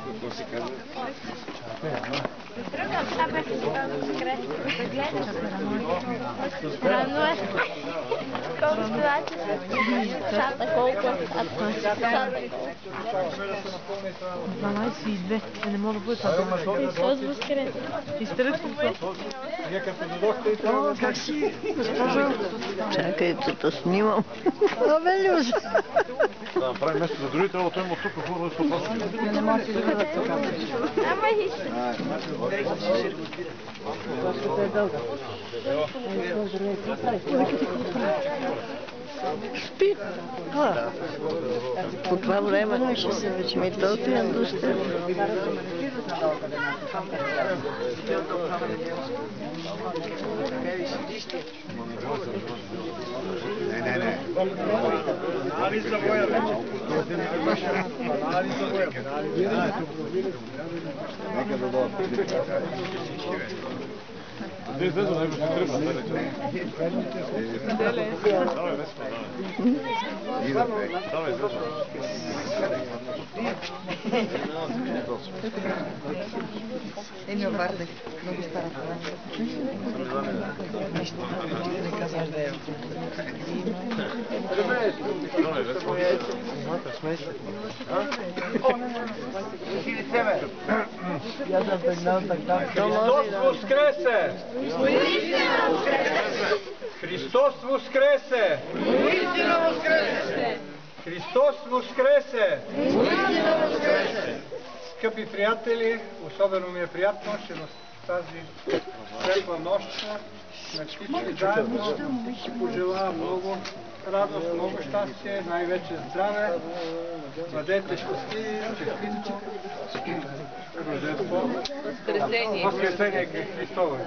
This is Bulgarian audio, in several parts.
Какво се казва? Рано е. Колко ситуация? Сата колко е? Сата колко? 12:02. Не мога да бъде това. Христос възкресе. Изтърът Христос. Как си? Чакай, да снимам. Абелюш! Да направим место за другите, но той му тук хубаво да се опасва. Ама хища. Спи. По това време ще се вече ми този андустер. Не. Али за боя вече. Али за боя. Нека да дойдат. Да излезе, него ще тръгна. Давай, Веспа, давай. Давай, излезе. Еми обардах, много стара това. Нищо не казваш да е. Давай, Веспа. Христос воскресе! Христос воскресе! Христос воскресе! Скъпи приятели, особено ми е приятно, че на тази светла нощ на всички заедно си пожелавам много радост, много щастие, най-вече здраве. Бъдете щастливи, честито Рождество. Възкресение Христово.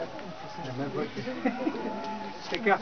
Така.